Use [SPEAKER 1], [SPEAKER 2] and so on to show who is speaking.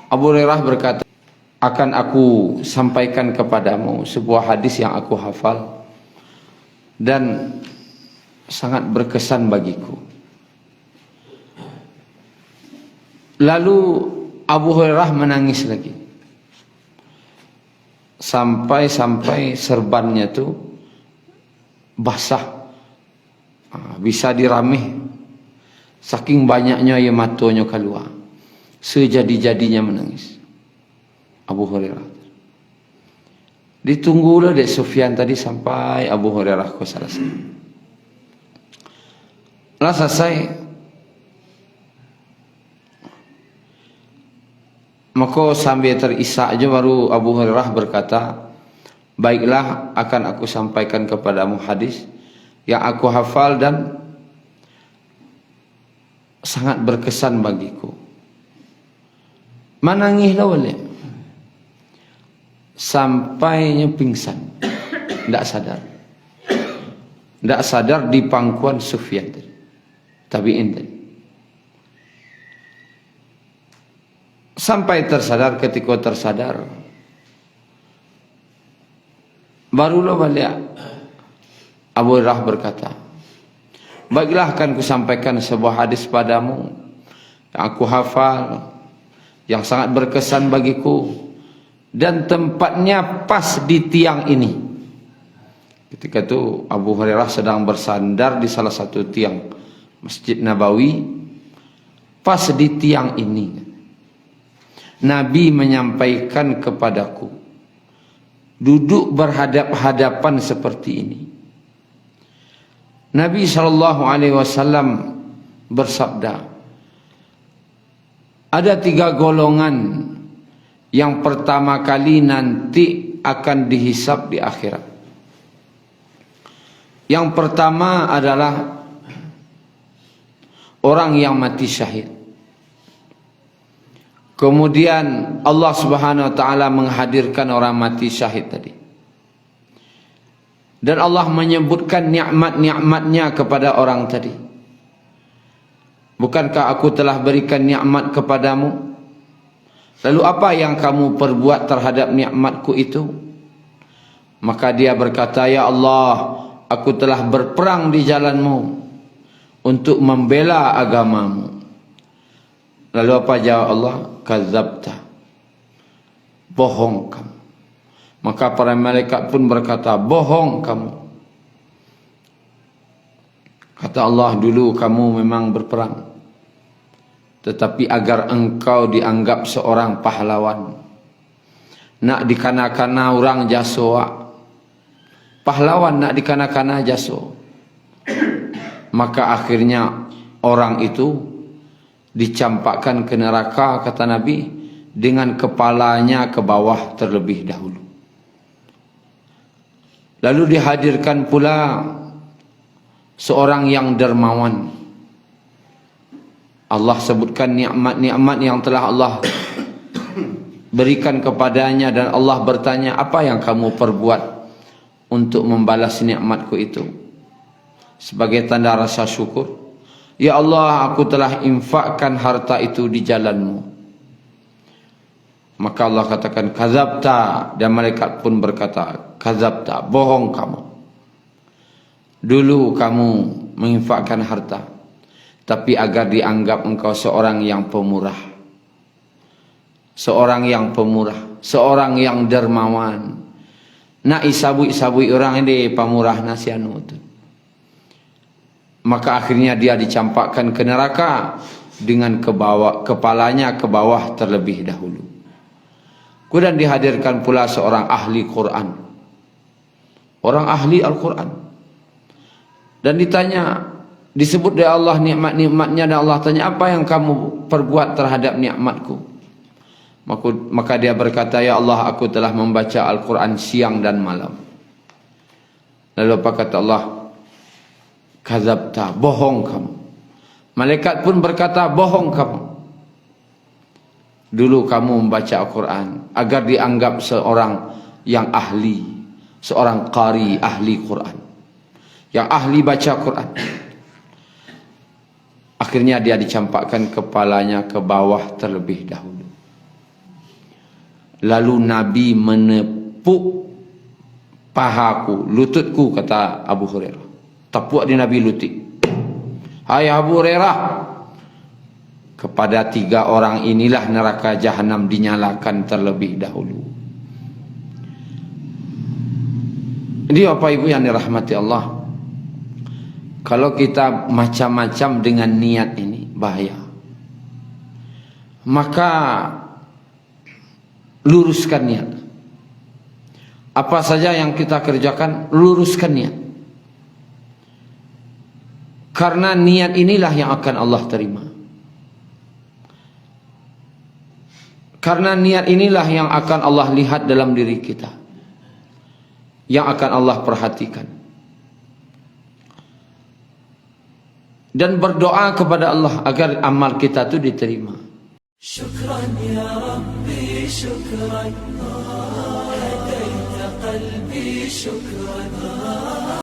[SPEAKER 1] Abu Hurairah berkata, akan aku sampaikan kepadamu sebuah hadis yang aku hafal dan sangat berkesan bagiku. Lalu Abu Hurairah menangis lagi, sampai serbannya tu basah, bisa diramih, saking banyaknya air matanya keluar, sejadi-jadinya menangis Abu Hurairah. Ditunggulah Dek Sufyan tadi sampai Abu Hurairah kau selesai. Lah selesai, maka sambil terisak aja baru Abu Hurairah berkata, baiklah, akan aku sampaikan kepadamu hadis yang aku hafal dan sangat berkesan bagiku. Menangislah boleh sampainya pingsan, tidak sadar di pangkuan Sufyan tadi, tabi'in tadi. Sampai tersadar, ketika tersadar barulah balik Abu Hurairah berkata, baiklah, akan kusampaikan sebuah hadis padamu yang aku hafal, yang sangat berkesan bagiku, dan tempatnya pas di tiang ini. Ketika itu Abu Hurairah sedang bersandar di salah satu tiang Masjid Nabawi. Pas di tiang ini Nabi menyampaikan kepadaku, duduk berhadap-hadapan seperti ini. Nabi SAW bersabda, ada 3 golongan yang pertama kali nanti akan dihisab di akhirat. Yang pertama adalah orang yang mati syahid. Kemudian Allah Subhanahu wa taala menghadirkan orang mati syahid tadi. Dan Allah menyebutkan nikmat-nikmatnya kepada orang tadi. Bukankah aku telah berikan nikmat kepadamu? Lalu apa yang kamu perbuat terhadap nikmatku itu? Maka dia berkata, ya Allah, aku telah berperang di jalanmu untuk membela agamamu. Lalu apa jawab Allah? Kadzabta, bohong kamu. Maka para malaikat pun berkata, bohong kamu. Kata Allah, dulu kamu memang berperang, tetapi agar engkau dianggap seorang pahlawan, nak dikana-kana orang jaso, pahlawan nak dikana-kana jaso, maka akhirnya orang itu dicampakkan ke neraka, kata Nabi, dengan kepalanya ke bawah terlebih dahulu. Lalu dihadirkan pula seorang yang dermawan. Allah sebutkan nikmat-nikmat yang telah Allah berikan kepadanya, dan Allah bertanya, apa yang kamu perbuat untuk membalas nikmatku itu? Sebagai tanda rasa syukur, ya Allah, aku telah infakkan harta itu di jalanmu. Maka Allah katakan, kadzabta, dan malaikat pun berkata, kadzabta, bohong kamu. Dulu kamu menginfakkan harta, tapi agar dianggap engkau seorang yang pemurah, seorang yang pemurah, seorang yang dermawan. Nak isabui orang ini pemurah nasianu itu. Maka akhirnya dia dicampakkan ke neraka dengan kepalanya ke bawah terlebih dahulu. Kemudian dihadirkan pula seorang ahli Quran, orang ahli Al-Quran, dan ditanya, disebut oleh Allah nikmat-nikmatnya, dan Allah tanya, apa yang kamu perbuat terhadap nikmatku? Maka dia berkata, ya Allah, aku telah membaca Al-Quran siang dan malam. Lalu apa kata Allah? Kadzabta, bohong kamu. Malaikat pun berkata, bohong kamu. Dulu kamu membaca Al-Quran agar dianggap seorang yang ahli, seorang qari, ahli Quran, yang ahli baca Quran. Akhirnya dia dicampakkan kepalanya ke bawah terlebih dahulu. Lalu Nabi menepuk pahaku, lututku, kata Abu Hurairah. Tepuk di Nabi lutut. Hai Abu Hurairah, kepada 3 orang inilah neraka jahanam dinyalakan terlebih dahulu. Jadi Bapak Ibu yang dirahmati Allah, kalau kita macam-macam dengan niat ini bahaya. Maka luruskan niat. Apa saja yang kita kerjakan, luruskan niat. Karena niat inilah yang akan Allah terima. Karena niat inilah yang akan Allah lihat dalam diri kita, yang akan Allah perhatikan. Dan berdoa kepada Allah agar amal kita itu diterima. Syukran ya Rabbi, syukran, hadaita qalbi, syukran.